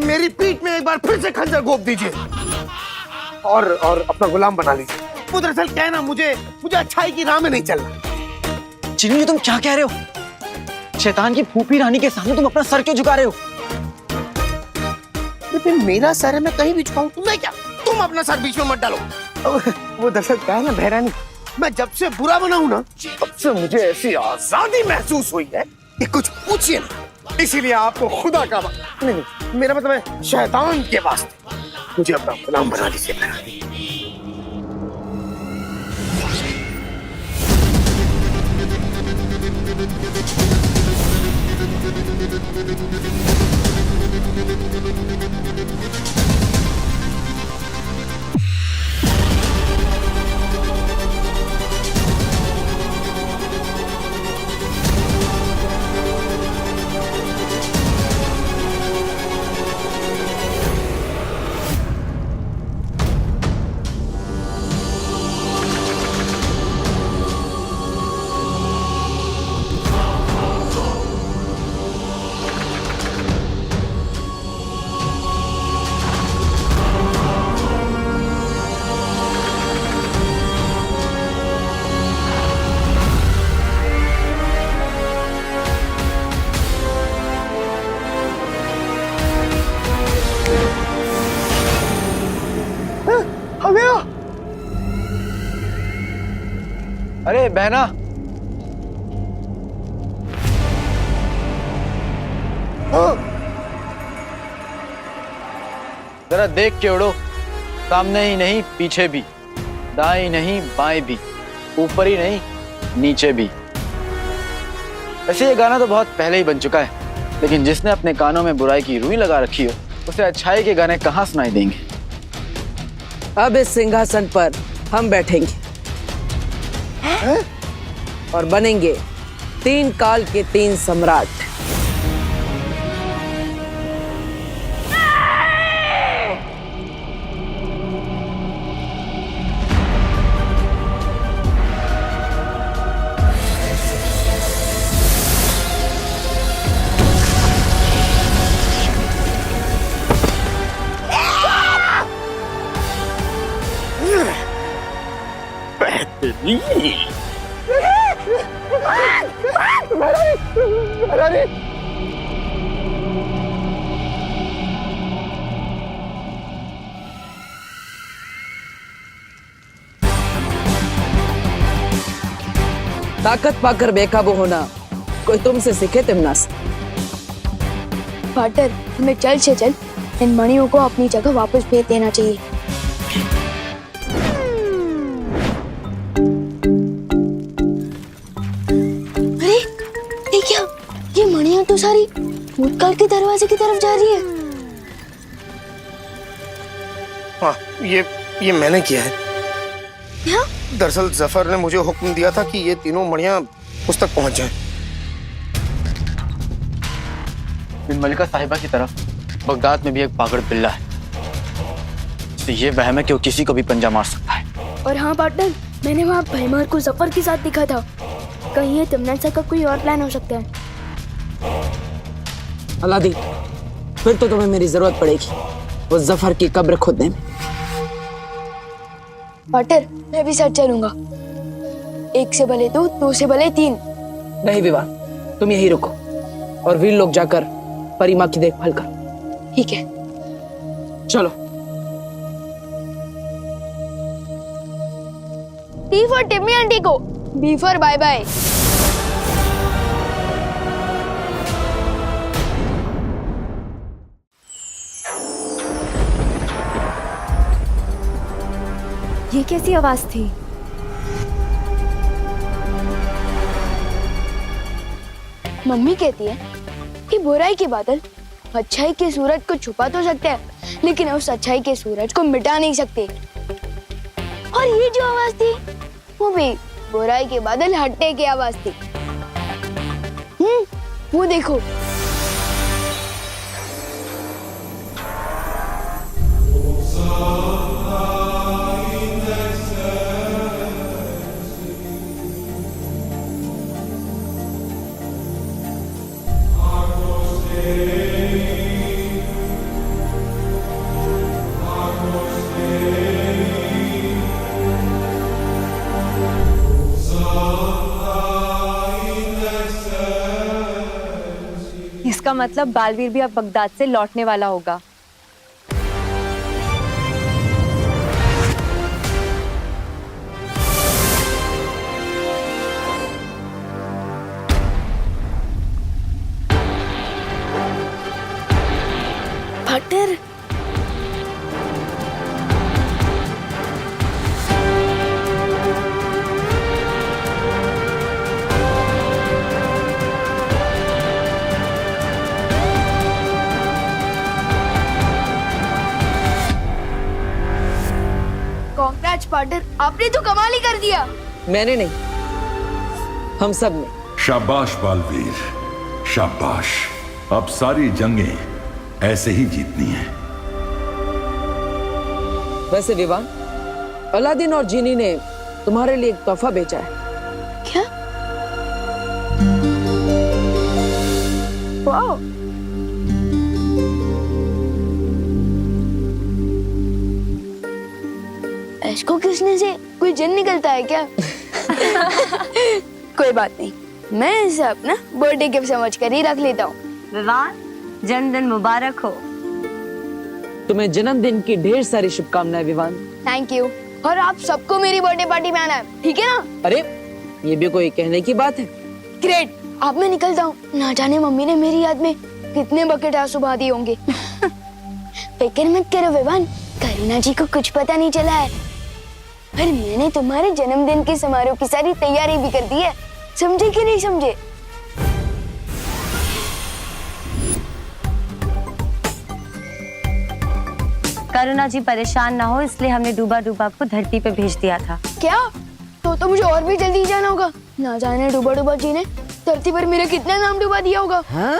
मेरी पीठ में एक बार फिर से खंजर घोंप दीजिए और अपना गुलाम बना लीजिए। वो दरअसल कहना मुझे अच्छाई की राह में नहीं चलना। चिन्नू तुम क्या कह रहे हो? शैतान की फूफी रानी के सामने तुम अपना सर क्यों झुका रहे हो? फिर मेरा सर है, मैं कहीं भी झुकाऊं, तुम्हें क्या? तुम अपना सर बीच में मत डालो। वो दरअसल क्या है ना बहरानी, मैं जब से बुरा बना हूं ना, तब से मुझे ऐसी आजादी महसूस हुई है कि कुछ पूछिए ना। इसीलिए आपको खुदा का नहीं, मेरा मतलब है शैतान के वास्ते मुझे अपना गुलाम बना दीजिए बहरानी। अरे बहना, जरा देख के उड़ो, सामने ही नहीं पीछे भी, दाएं नहीं बाएं भी, ऊपर ही नहीं नीचे भी। वैसे ये गाना तो बहुत पहले ही बन चुका है, लेकिन जिसने अपने कानों में बुराई की रुई लगा रखी हो, उसे अच्छाई के गाने कहाँ सुनाई देंगे। अब इस सिंहासन पर हम बैठेंगे और बनेंगे 3 काल के 3 सम्राट। ताकत पाकर बेकाबू होना कोई तुमसे सीखे तिमनास। पार्टनर, हमें जल्द से जल्द इन मणियों को अपनी जगह वापस भेज देना चाहिए। अरे ये क्या, ये मणियां तो सारी भूतकाल के दरवाजे की तरफ जा रही है। हाँ, ये मैंने किया है। क्या? दरअसल जफर ने मुझे हुक्म दिया था कि ये तीनों मणियां उस तक पहुंच जाएं। बिन मलिका साहिबा की तरफ बगदाद में भी एक पागड़ पिल्ला है, इससे ये वहम है कि वो किसी को भी पंजा मार सकता है। और हाँ पार्टनर, मैंने वहाँ भैमार को जफर के साथ देखा था। कहीं ये तिमनासा का कोई और प्लान हो सकता है। अलादीन, फिर तो तुम्हें मेरी जरूरत पड़ेगी वो जफर की कब्र खोदने में। पार्टनर, मैं भी साथ चलूंगा। 1 से भले 2, 2 से भले 3। नहीं विवाह, तुम यही रुको और वीर लोग जाकर परी माँ की देखभाल करो। ठीक है, चलो। टी फॉर टिम्मी आंटी को, बी फॉर बाय बाय। ये कैसी आवाज थी? मम्मी कहती है कि बुराई के बादल अच्छाई के सूरज को छुपा तो सकते हैं, लेकिन उस अच्छाई के सूरज को मिटा नहीं सकते। और ये जो आवाज थी, वो भी बुराई के बादल हटने की आवाज थी। वो देखो। इसका मतलब बालवीर भी अब बगदाद से लौटने वाला होगा। पार्टनर। कांग्रेट्स पार्टनर, आपने तो कमाल ही कर दिया। मैंने नहीं, हम सब ने। शाबाश बालवीर, शाबाश। अब सारी जंगें ऐसे ही जीतनी हैं। वैसे विवान, अलादीन और जीनी ने तुम्हारे लिए एक तोहफा भेजा है। क्या? वाह। इसको किसने से कोई जिन निकलता है क्या? कोई बात नहीं, मैं इसे अपना बर्थडे गिफ्ट समझ कर ही रख लेता हूँ। विवान, जन्मदिन मुबारक हो। तुम्हें जन्मदिन की ढेर सारी शुभकामनाएं विवान। Thank you. और आप सबको मेरी बर्थडे पार्टी में आना है, ठीक है ना? अरे ये भी कोई कहने की बात है। ग्रेट। अब मैं निकलता हूँ, ना जाने मम्मी ने मेरी याद में कितने बकेट आंसू बहा दिए होंगे। फिक्र मत करो विवान, करीना जी को कुछ पता नहीं चला है। पर मैंने तुम्हारे जन्मदिन के समारोह की सारी तैयारी भी कर दी है, समझे कि नहीं समझे? करुणा जी परेशान ना हो इसलिए हमने डूबा डूबा को धरती पे भेज दिया था। क्या? तो मुझे और भी जल्दी जाना होगा। ना जाने डूबा डूबा जी ने धरती पर मेरा कितना नाम डूबा दिया होगा। हाँ?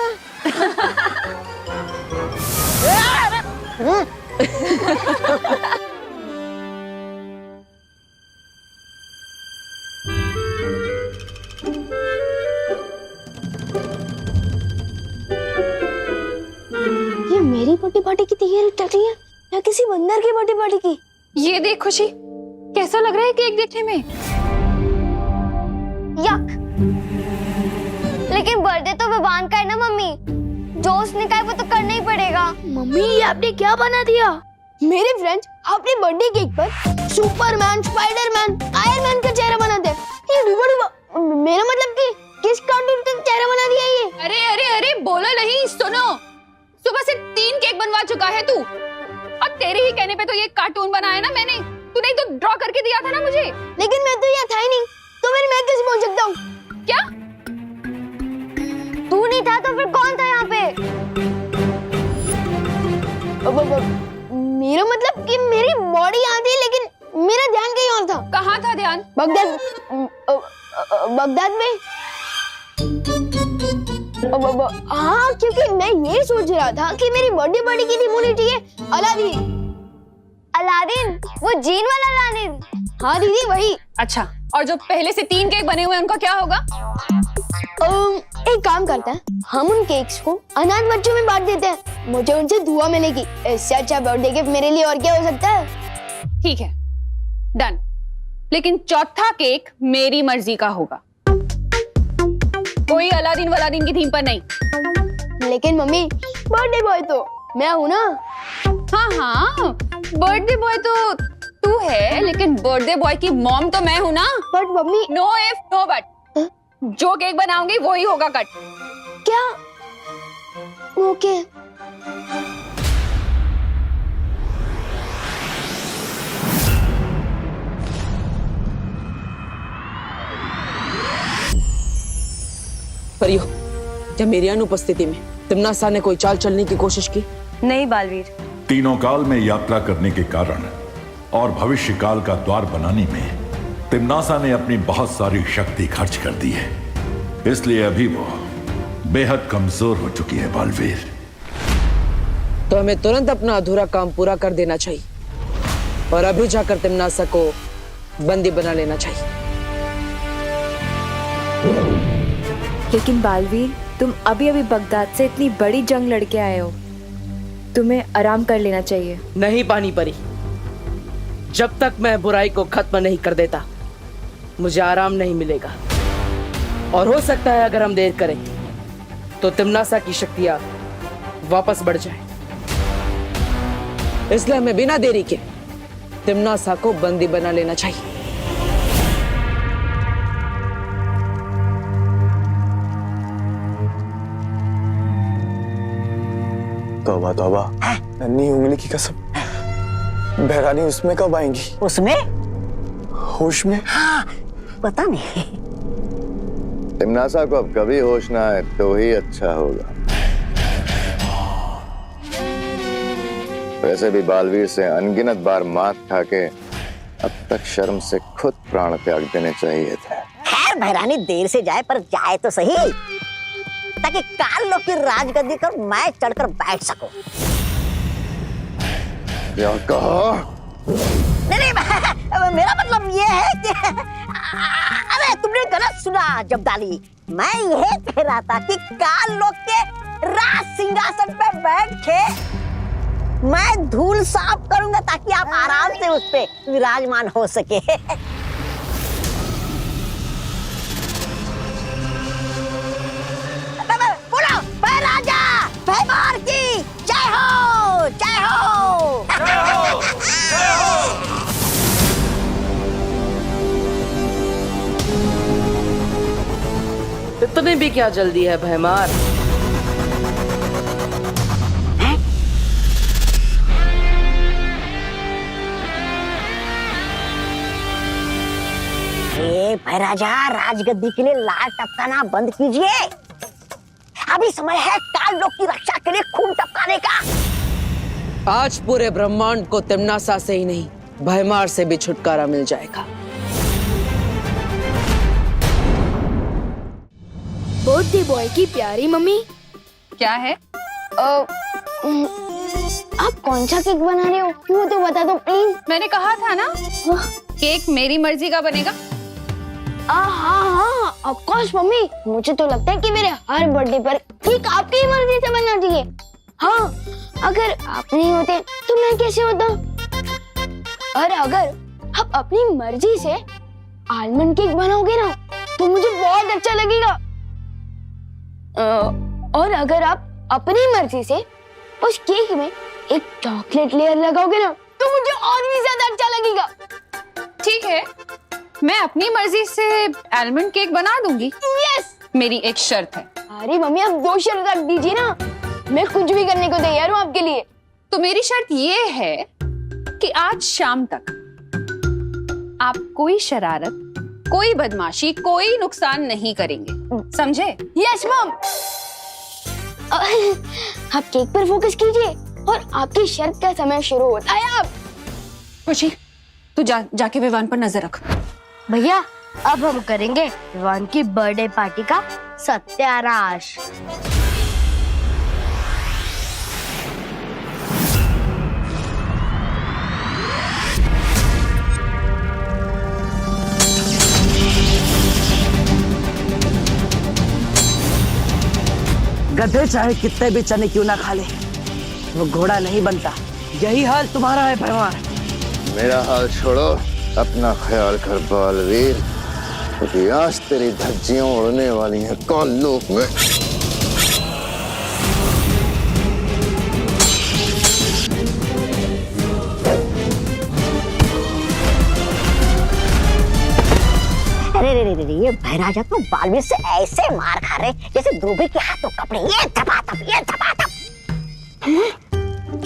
ये मेरी बर्थडे पार्टी की तैयारी चल रही है या किसी बंदर की बर्थडे पार्टी की? ये देख खुशी, कैसा लग रहा है केक देखने में? यक। लेकिन बर्थडे तो विवान का है ना मम्मी, जो उसने कहा वो तो करना ही पड़ेगा। मम्मी ये आपने क्या बना दिया? मेरे फ्रेंड्स अपने बर्थडे केक पर सुपरमैन, स्पाइडरमैन, आयरन मैन का चेहरा बनाते हैं। ये डूबा मेरा मतलब कि किस कार्टून का चेहरा बना दिया ये? अरे अरे अरे बोलो नहीं, सुनो। सुबह से 3 केक बनवा चुका है तू, और तेरे ही कहने पे तो ये कार्टून बनाया ना मैंने। तूने तो ड्रॉ करके दिया था ना मुझे। लेकिन मैं तो यहाँ था ही नहीं, तो फिर मैं कैसे बोल सकता हूँ? क्या? तू नहीं था तो फिर कौन था यहाँ पे? मेरा मतलब कि मेरी बॉडी यहाँ थी लेकिन मेरा ध्यान कहीं और था। कहाँ था ध्यान? बगदाद में। हाँ, क्योंकि मैं ये सोच रहा था कि मेरी बर्थडे पार्टी की थीम होनी चाहिए अलादीन। अलादीन? वो जीन वाला अलादीन? हाँ दीदी वही। अच्छा, और जो पहले से 3 केक बने हुए हैं उनका क्या होगा? एक काम करते हैं, हम उन केक्स को अनाथ बच्चों में बांट देते हैं, मुझे उनसे दुआ मिलेगी। इससे अच्छा बर्थडे गिफ्ट मेरे लिए और क्या हो सकता है? ठीक है, डन। लेकिन चौथा केक मेरी मर्जी का होगा, कोई अलादीन वलादीन की थीम पर नहीं। लेकिन मम्मी, बर्थडे बॉय तो मैं हूँ ना। हाँ हाँ, बर्थडे बॉय तो तू है, लेकिन बर्थडे बॉय की मॉम तो मैं हूँ ना। But mummy, no if no but, जो केक बनाऊंगी वो ही होगा कट। क्या? ओके। परियो, क्या मेरी अनुपस्थिति में तिम्नासा ने कोई चाल चलने की कोशिश की? नहीं बालवीर। तीनों काल में यात्रा करने के कारण और भविष्य काल का द्वार बनाने में तिम्नासा ने अपनी बहुत सारी शक्ति खर्च कर दी है, इसलिए अभी वो बेहद कमजोर हो चुकी है बालवीर। तो हमें तुरंत अपना अधूरा काम पूरा कर देना चाहिए और अभी जाकर तिम्नासा को बंदी बना लेना चाहिए। लेकिन बालवीर, तुम अभी अभी बगदाद से इतनी बड़ी जंग लड़के आए हो, तुम्हें आराम कर लेना चाहिए। नहीं पानी परी, जब तक मैं बुराई को खत्म नहीं कर देता मुझे आराम नहीं मिलेगा। और हो सकता है अगर हम देर करें तो तिम्नासा की शक्तियां वापस बढ़ जाए। इसलिए हमें बिना देरी के तिम्नासा को बंदी बना लेना चाहिए। तौबा तौबा, नन्ही उंगली की कसम, बहरानी उसमें कब आएंगी? उसमें होश में? हाँ, पता नहीं। तिमनासा को अब कभी होश ना आए तो ही अच्छा होगा। वैसे भी बालवीर से अनगिनत बार मात खा के अब तक शर्म से खुद प्राण त्याग देने चाहिए थे। खैर बहरानी देर से जाए पर जाए तो सही, ताकि काल लोग की राजगद्दी पर मैं चढ़कर बैठ सकूं। क्या कहा? नहीं, मेरा मतलब ये है कि अरे तुमने गलत सुना जब्दाली। मैं यह कह रहा था कि काल लोग के राज सिंहासन पे बैठ के मैं धूल साफ करूंगा ताकि आप आराम से उस पे विराजमान हो सके। बोलो राजा भैमार की जय हो, जय हो, जय हो, जय हो। इतनी भी क्या जल्दी है भैमार? भैराजा राजगद्दी के लिए लाल टपकाना बंद कीजिए। अभी समय है काल लोग की रक्षा के लिए खून टपकाने का। आज पूरे ब्रह्मांड को तिमनासा से ही नहीं, भैमार से भी छुटकारा मिल जाएगा। बर्थडे बॉय की प्यारी मम्मी। क्या है? आप कौन सा केक बना रहे हो? वो तो बता दो प्लीज। मैंने कहा था ना, केक मेरी मर्जी का बनेगा। हाँ, ऑफ कोर्स मम्मी। मुझे तो लगता है कि मेरे हर बर्थडे पर केक आपकी ही मर्जी से बनना चाहिए। हाँ, अगर आप नहीं होते तो मैं कैसे होता? और अगर आप अपनी मर्जी से आलमंड केक बनाओगे ना तो मुझे बहुत अच्छा लगेगा। और अगर आप अपनी मर्जी से उस केक में एक चॉकलेट लेयर लगाओगे ना तो मुझे और भी ज्यादा अच्छा लगेगा। ठीक है, मैं अपनी मर्जी से आलमंड केक बना दूंगी। यस। मेरी एक शर्त है। अरे मम्मी, आप 2 शर्त रख दीजिए ना, मैं कुछ भी करने को तैयार हूँ आपके लिए। तो मेरी शर्त ये है कि आज शाम तक आप कोई शरारत, कोई बदमाशी, कोई नुकसान नहीं करेंगे, समझे? Yes mom. आप केक पर फोकस कीजिए और आपकी शर्त का समय शुरू होता है अब। खुशी, तू जाके विवान पर नजर रख। भैया, अब हम करेंगे विवान की बर्थडे पार्टी का सत्यानाश। गधे चाहे कितने भी चने क्यों ना खा ले, वो घोड़ा नहीं बनता। यही हाल तुम्हारा है भैमार। मेरा हाल छोड़ो, अपना ख्याल कर बालवीर, क्योंकि आज तेरी धज्जियां उड़ने वाली हैं काल लोक में। अरे ये भैराजा तो बालवीर से ऐसे मार खा रहे जैसे धोबी के हाथों कपड़े। ये थपाथप, ये थपाथप।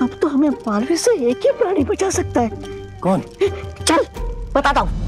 अब तो हमें बालवीर से एक ही प्राणी बचा सकता है। कौन? चल बताता हूँ।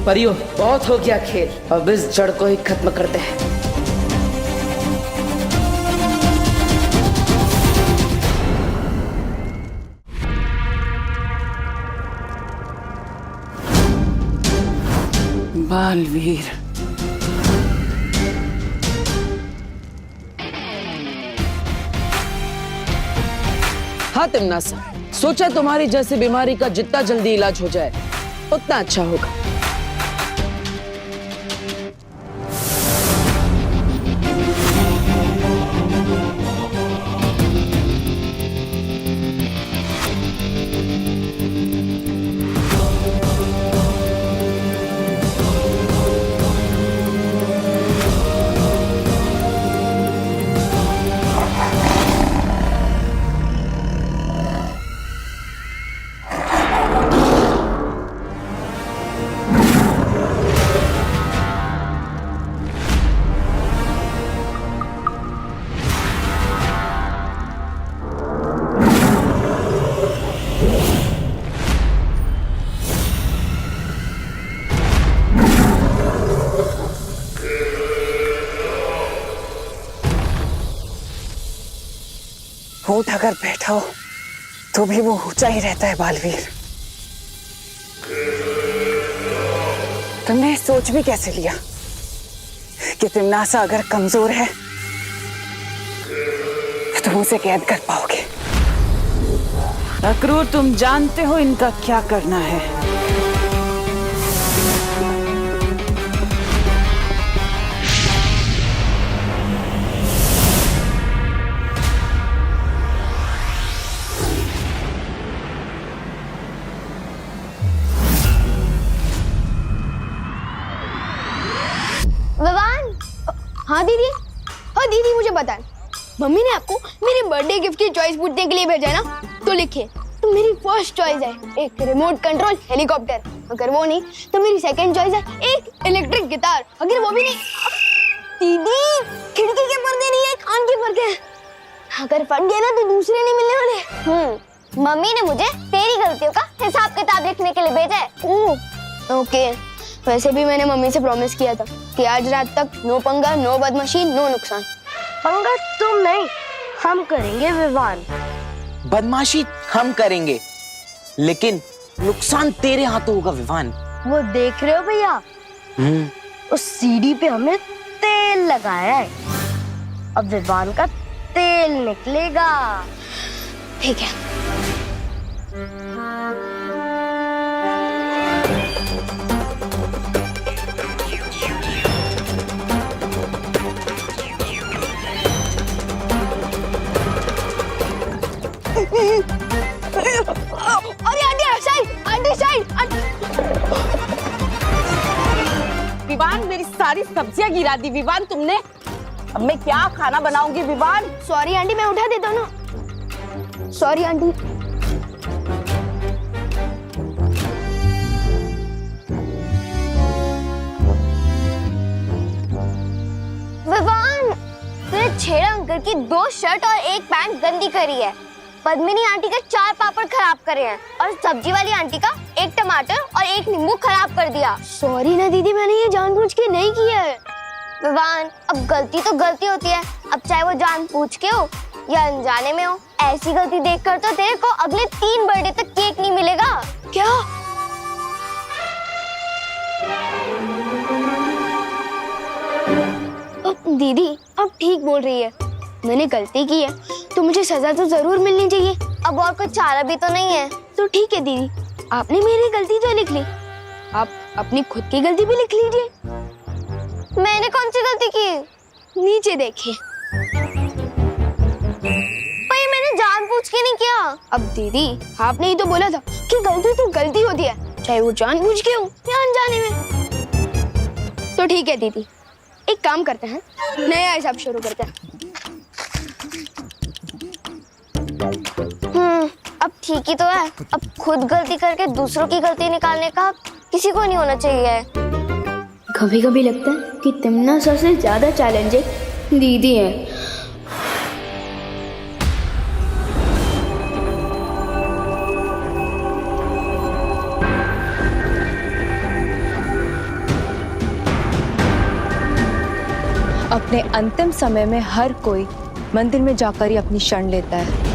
परियो, बहुत हो गया खेल, अब इस जड़ को ही खत्म करते हैं। बालवीर, हाँ तिमनासा, सोचा तुम्हारी जैसी बीमारी का जितना जल्दी इलाज हो जाए उतना अच्छा होगा। ऊंट अगर बैठा हो तो भी वो ऊंचा ही रहता है बालवीर। तुमने सोच भी कैसे लिया कि तिम्नासा अगर कमजोर है तो तुम उसे कैद कर पाओगे? अक्रूर, तुम जानते हो इनका क्या करना है। विवान, हाँ दीदी मुझे बताएं, मम्मी ने आपको मेरे बर्थडे गिफ्ट की चॉइस पूछने के लिए भेजा है ना? तो लिखिए। तो मेरी फर्स्ट चॉइस है एक रिमोट कंट्रोल हेलीकॉप्टर, अगर वो नहीं तो मेरी सेकंड चॉइस है एक इलेक्ट्रिक गिटार, अगर वो भी नहीं। दीदी, खिड़की के पर्दे नहीं है, कान के पर्दे हैं, अगर फट गए ना तो दूसरे नहीं मिलने वाले। मम्मी ने मुझे तेरी गलतियों का हिसाब किताब लिखने के लिए भेजा है। ओके, वैसे भी मैंने मम्मी से प्रॉमिस किया था कि आज रात तक नो पंगा, नो बदमाशी, नो नुकसान। पंगा तुम नहीं, हम करेंगे विवान। बदमाशी हम करेंगे, लेकिन नुकसान तेरे हाथों होगा विवान। वो देख रहे हो भैया, उस सीढ़ी पे हमने तेल लगाया है, अब विवान का तेल निकलेगा। ठीक है। अरे आंटी साइड। विवान, मेरी सारी सब्जियां गिरा दी विवान तुमने। अब मैं क्या खाना बनाऊंगी विवान? सॉरी आंटी, मैं उठा देता हूँ ना। Sorry aunty. विवान, तूने छेड़ा अंकल की 2 शर्ट और 1 पैंट गंदी करी है, पद्मिनी आंटी का 4 पापड़ खराब करे हैं, और सब्जी वाली आंटी का 1 टमाटर और 1 नींबू खराब कर दिया। सॉरी ना दीदी, मैंने ये जानबूझ के नहीं किया है। विवान, अब गलती तो गलती होती है, अब चाहे वो जानबूझ के हो या अनजाने में हो। ऐसी गलती देखकर तो तेरे को अगले 3 बर्थडे तक केक नहीं मिलेगा। क्या? दीदी अब ठीक बोल रही है, मैंने गलती की है तो मुझे सजा तो जरूर मिलनी चाहिए। अब और कोई चारा भी तो नहीं है। तो ठीक है दीदी, आपने मेरी गलती तो लिख ली, आप अपनी खुद की गलती भी लिख लीजिए। मैंने कौन सी गलती की? नीचे देखिए। पर मैंने जानबूझ के नहीं किया। अब दीदी, आपने ही तो बोला था कि गलती तो गलती होती है, चाहे वो जानबूझ के हो या अनजाने में। तो ठीक है दीदी, एक काम करते हैं, नया हिसाब शुरू करते हैं। अब ठीक ही तो है, अब खुद गलती करके दूसरों की गलती निकालने का किसी को नहीं होना चाहिए। कभी कभी लगता है कि तिम्नासा से ज्यादा चैलेंजिंग दीदी है। अपने अंतिम समय में हर कोई मंदिर में जाकर ही अपनी शरण लेता है।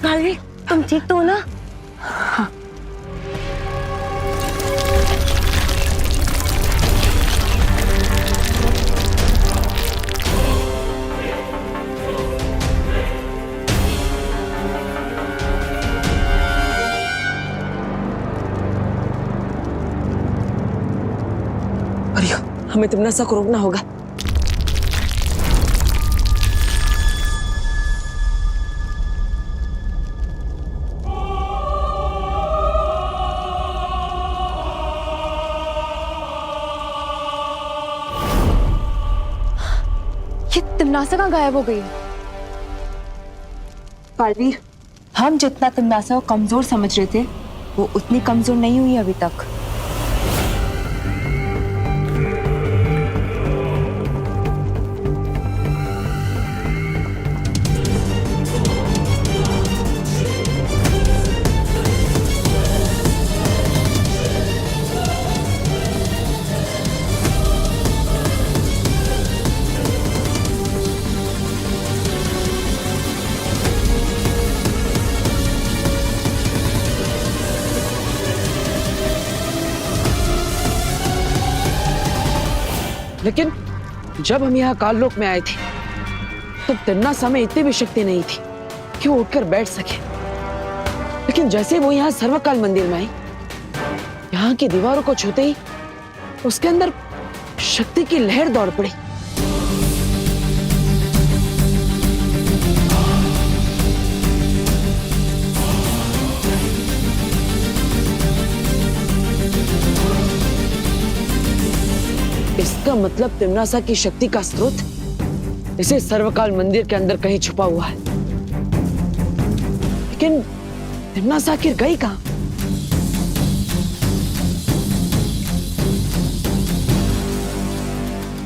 बालवीर, तुम ठीक तो हो ना? हमें तिमनासा को रोकना होगा। ये तिमनासा कहाँ गायब हो गई? बालवीर, हम जितना तिमनासा को कमजोर समझ रहे थे वो उतनी कमजोर नहीं हुई अभी तक। लेकिन जब हम यहाँ काललोक में आए थे तब तिमनासा में इतनी भी शक्ति नहीं थी कि वो उठकर बैठ सके। लेकिन जैसे वो यहाँ सर्वकाल मंदिर में आई, यहाँ की दीवारों को छूते ही उसके अंदर शक्ति की लहर दौड़ पड़ी। इसका मतलब तिमनासा की शक्ति का स्रोत इसे सर्वकाल मंदिर के अंदर कहीं छुपा हुआ है। लेकिन तिमनासा आखिर गई कहां?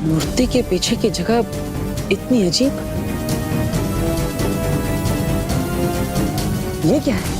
मूर्ति के पीछे की जगह इतनी अजीब, ये क्या है?